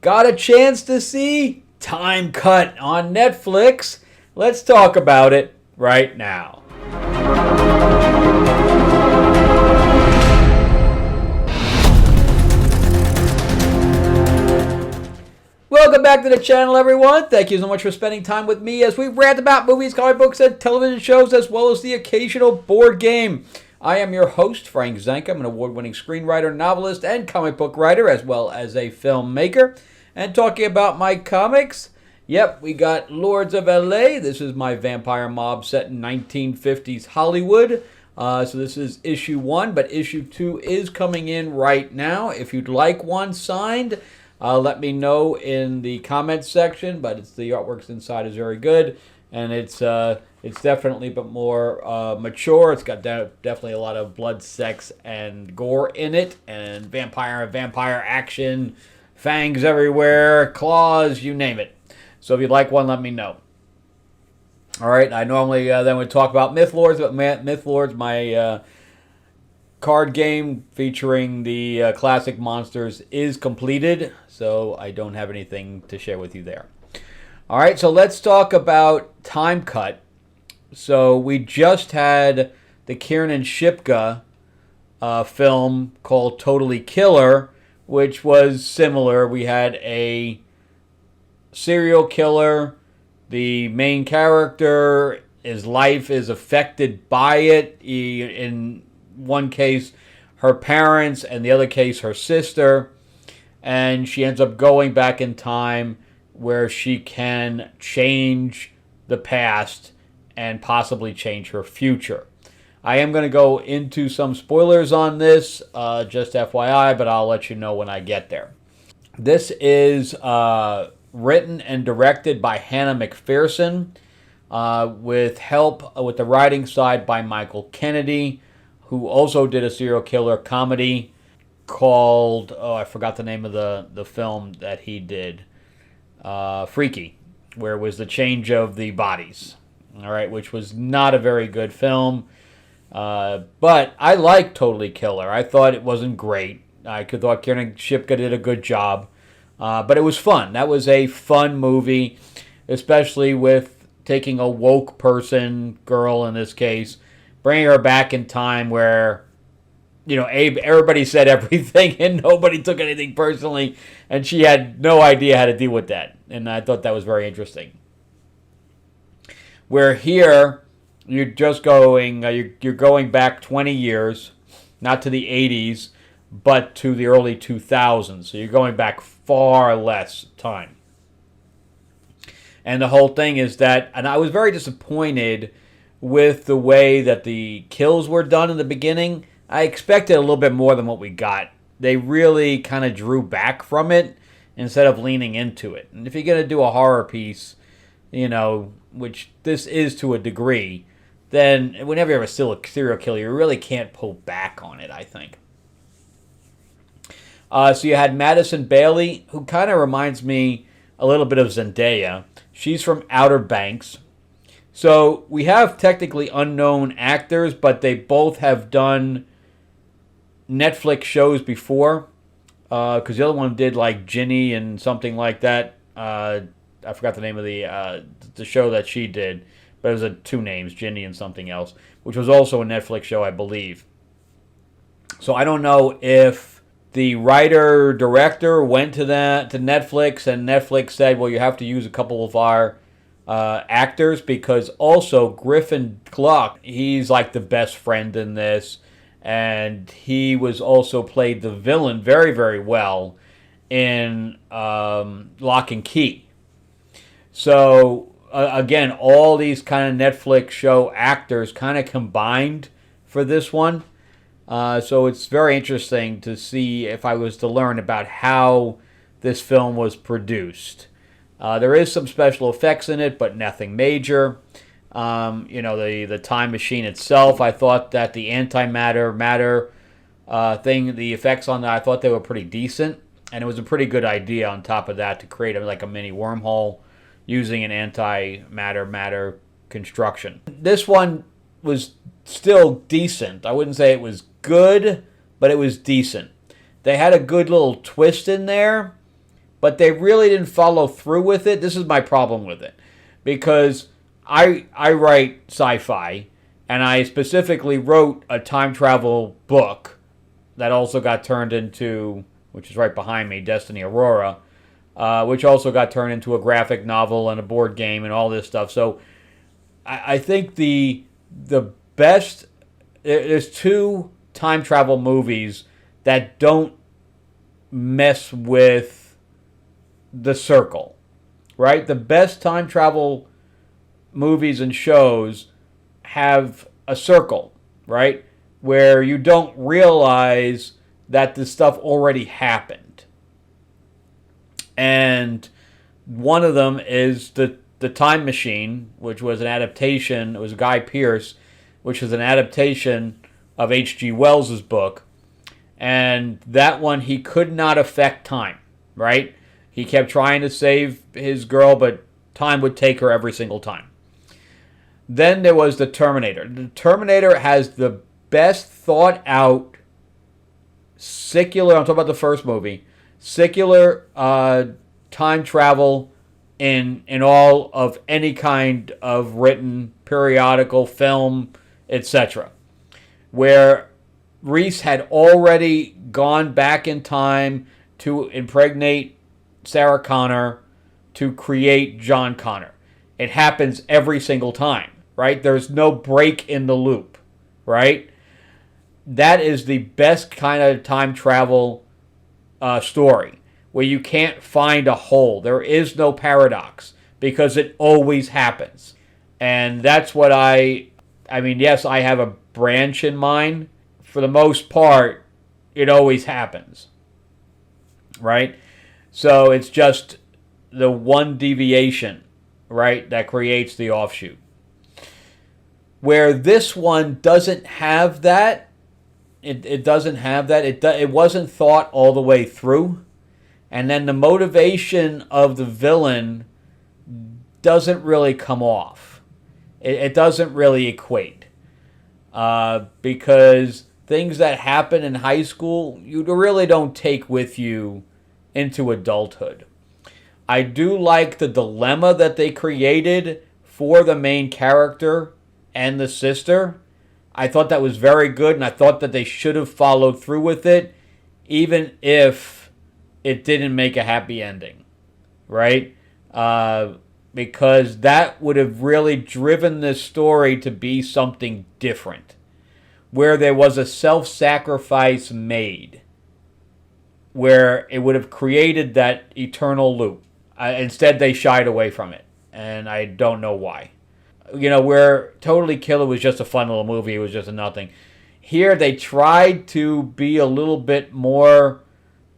got a chance to see Time Cut on Netflix. Let's talk about it right now. Welcome back to the channel, everyone. Thank you so much for spending time with me as we rant about movies, comic books, and television shows, as well as the occasional board game. I am your host, Frank Zanca. I'm an award-winning screenwriter, novelist, and comic book writer, as well as a filmmaker. And talking about my comics, yep, we got Lords of LA. This is my vampire mob set in 1950s Hollywood. So this is issue 1, but issue 2 is coming in right now. If you'd like one signed, let me know in the comments section. But the artwork's inside is very good, and it's definitely a bit more mature. It's got definitely a lot of blood, sex, and gore in it, and vampire action, fangs everywhere, claws, you name it. So if you'd like one, let me know. All right, I normally then would talk about Myth Lords, but Myth Lords, my card game featuring the classic monsters, is completed, so I don't have anything to share with you there. All right, so let's talk about Time Cut. So we just had the Kiernan Shipka film called Totally Killer, which was similar. We had a serial killer. The main character, his life is affected by it. In one case, her parents, and the other case, her sister. And she ends up going back in time where she can change the past and possibly change her future. I am going to go into some spoilers on this, just FYI, but I'll let you know when I get there. This is written and directed by Hannah McPherson, with help with the writing side by Michael Kennedy, who also did a serial killer comedy called, I forgot the name of the film that he did, Freaky, where it was the change of the bodies, all right, which was not a very good film, but I liked Totally Killer. I thought it wasn't great. I thought Kiernan Shipka did a good job. But it was fun. That was a fun movie, especially with taking a woke person, girl in this case, bringing her back in time where, everybody said everything and nobody took anything personally, and she had no idea how to deal with that. And I thought that was very interesting. Where here, you're just going, you're going back 20 years, not to the 80s, but to the early 2000s. So you're going back far less time. And the whole thing is that, and I was very disappointed with the way that the kills were done in the beginning. I expected a little bit more than what we got. They really kind of drew back from it instead of leaning into it. And if you're going to do a horror piece, which this is to a degree, then whenever you have a serial killer, you really can't pull back on it, I think. So you had Madison Bailey, who kind of reminds me a little bit of Zendaya. She's from Outer Banks. So we have technically unknown actors, but they both have done Netflix shows before. Because the other one did like Ginny and something like that. I forgot the name of the show that she did. But it was two names, Ginny and something else. Which was also a Netflix show, I believe. So I don't know if the writer-director went to Netflix, and Netflix said, well, you have to use a couple of our actors, because also Griffin Gluck, he's like the best friend in this, and he was also played the villain very, very well in Lock and Key. So, again, all these kind of Netflix show actors kind of combined for this one. So it's very interesting to see if I was to learn about how this film was produced. There is some special effects in it, but nothing major. The time machine itself, I thought that the antimatter thing, the effects on that, I thought they were pretty decent. And it was a pretty good idea on top of that to create like a mini wormhole using an antimatter construction. This one was still decent. I wouldn't say it was good, but it was decent. They had a good little twist in there, but they really didn't follow through with it. This is my problem with it, because I write sci-fi, and I specifically wrote a time travel book that also got turned into, which is right behind me, Destiny Aurora, which also got turned into a graphic novel and a board game and all this stuff. So I think the best, there's two time travel movies that don't mess with the circle, right? The best time travel movies and shows have a circle, right? Where you don't realize that the stuff already happened. And one of them is the Time Machine, which was an adaptation. It was Guy Pearce, which was an adaptation of H.G. Wells's book. And that one, he could not affect time, right? He kept trying to save his girl, but time would take her every single time. Then there was the Terminator. The Terminator has the best thought out secular, I'm talking about the first movie, secular time travel in all of any kind of written periodical, film, etc. Where Reese had already gone back in time to impregnate Sarah Connor to create John Connor. It happens every single time, right? There's no break in the loop, right? That is the best kind of time travel story, where you can't find a hole. There is no paradox, because it always happens. And that's what I mean, yes, I have a branch in mind. For the most part, it always happens, right? So it's just the one deviation, right, that creates the offshoot. Where this one doesn't have that, it doesn't have that. It wasn't thought all the way through. And then the motivation of the villain doesn't really come off. It doesn't really equate. Because things that happen in high school, you really don't take with you into adulthood. I do like the dilemma that they created for the main character and the sister. I thought that was very good, and I thought that they should have followed through with it, even if it didn't make a happy ending, right? Because that would have really driven this story to be something different, where there was a self-sacrifice made, where it would have created that eternal loop. Instead, they shied away from it, and I don't know why. You know, where Totally Killer was just a fun little movie, it was just a nothing. Here, they tried to be a little bit more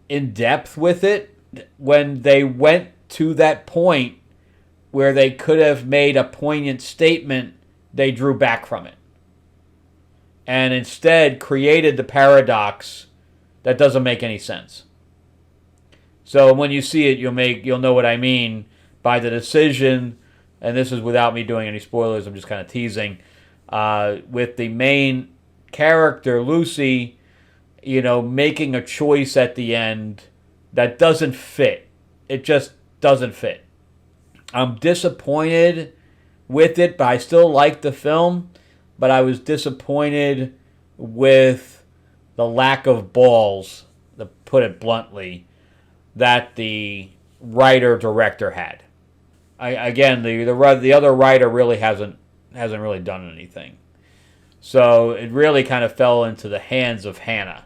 in depth with it. When they went to that point where they could have made a poignant statement, they drew back from it. And instead created the paradox that doesn't make any sense. So when you see it, you'll know what I mean by the decision, and this is without me doing any spoilers, I'm just kind of teasing, with the main character, Lucy, making a choice at the end that doesn't fit. It just doesn't fit. I'm disappointed with it, but I still like the film, but I was disappointed with the lack of balls, to put it bluntly, that the writer-director had. Again, the other writer really hasn't really done anything. So it really kind of fell into the hands of Hannah.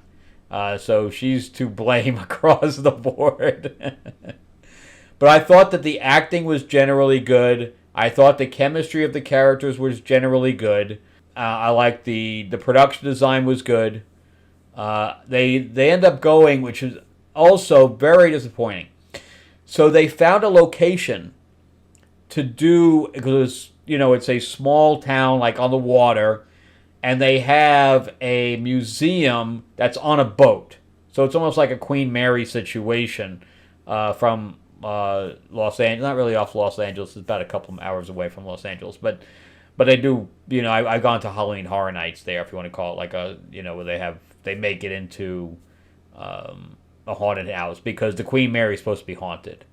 So she's to blame across the board. But I thought that the acting was generally good. I thought the chemistry of the characters was generally good. I liked the production design was good. They end up going, which is also very disappointing. So they found a location to do, because it's a small town like on the water, and they have a museum that's on a boat. So it's almost like a Queen Mary situation from Los Angeles. Not really off Los Angeles. It's about a couple of hours away from Los Angeles. But they do, I've gone to Halloween Horror Nights there, if you want to call it, like where they make it into a a haunted house because the Queen Mary is supposed to be haunted.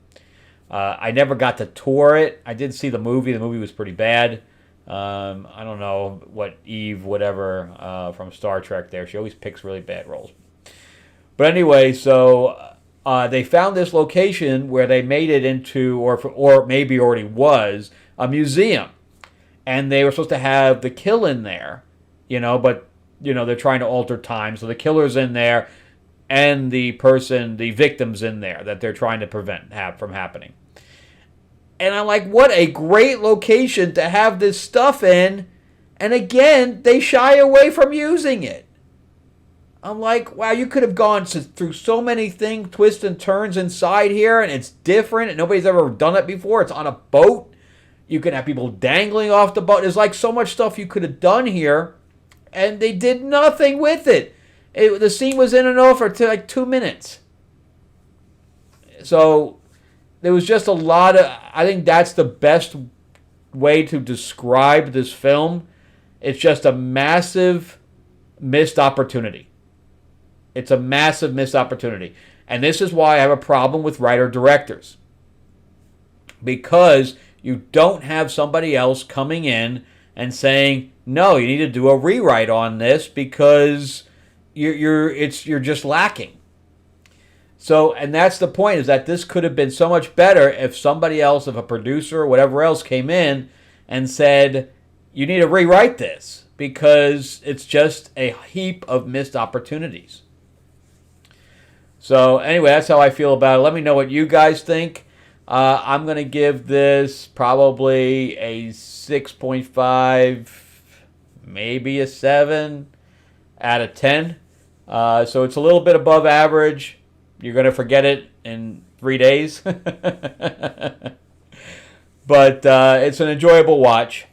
I never got to tour it. I did see the movie. The movie was pretty bad. I don't know what Eve, whatever, from Star Trek there. She always picks really bad roles. But anyway, so they found this location where they made it into, or maybe already was, a museum. And they were supposed to have the kill in there, but, they're trying to alter time. So the killer's in there and the victim's in there that they're trying to prevent from happening. And I'm like, what a great location to have this stuff in. And again, they shy away from using it. I'm like, wow, you could have gone through so many things, twists and turns inside here, and it's different, and nobody's ever done it before. It's on a boat. You can have people dangling off the boat. There's like so much stuff you could have done here, and they did nothing with it. The scene was in and out for like 2 minutes. So there was just a lot of, I think that's the best way to describe this film. It's just a massive missed opportunity. It's a massive missed opportunity. And this is why I have a problem with writer-directors. Because you don't have somebody else coming in and saying, no, you need to do a rewrite on this because you're just lacking. So, and that's the point, is that this could have been so much better if somebody else, if a producer or whatever else came in and said, you need to rewrite this because it's just a heap of missed opportunities. So, anyway, that's how I feel about it. Let me know what you guys think. I'm going to give this probably a 6.5, maybe a 7 out of 10. So it's a little bit above average. You're going to forget it in 3 days. But it's an enjoyable watch.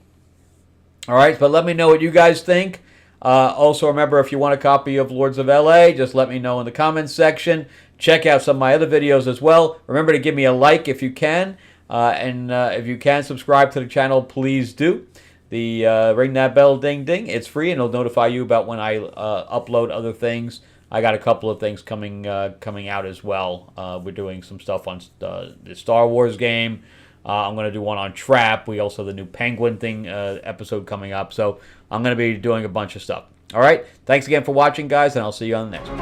All right, but let me know what you guys think. Also, remember, if you want a copy of Lords of LA, just let me know in the comments section. Check out some of my other videos as well. Remember to give me a like if you can. And if you can subscribe to the channel, please do. Ring that bell, ding, ding. It's free, and it'll notify you about when I upload other things. I got a couple of things coming out as well. We're doing some stuff on the Star Wars game. I'm going to do one on Trap. We also have the new Penguin thing episode coming up. So I'm going to be doing a bunch of stuff. All right. Thanks again for watching, guys, and I'll see you on the next one.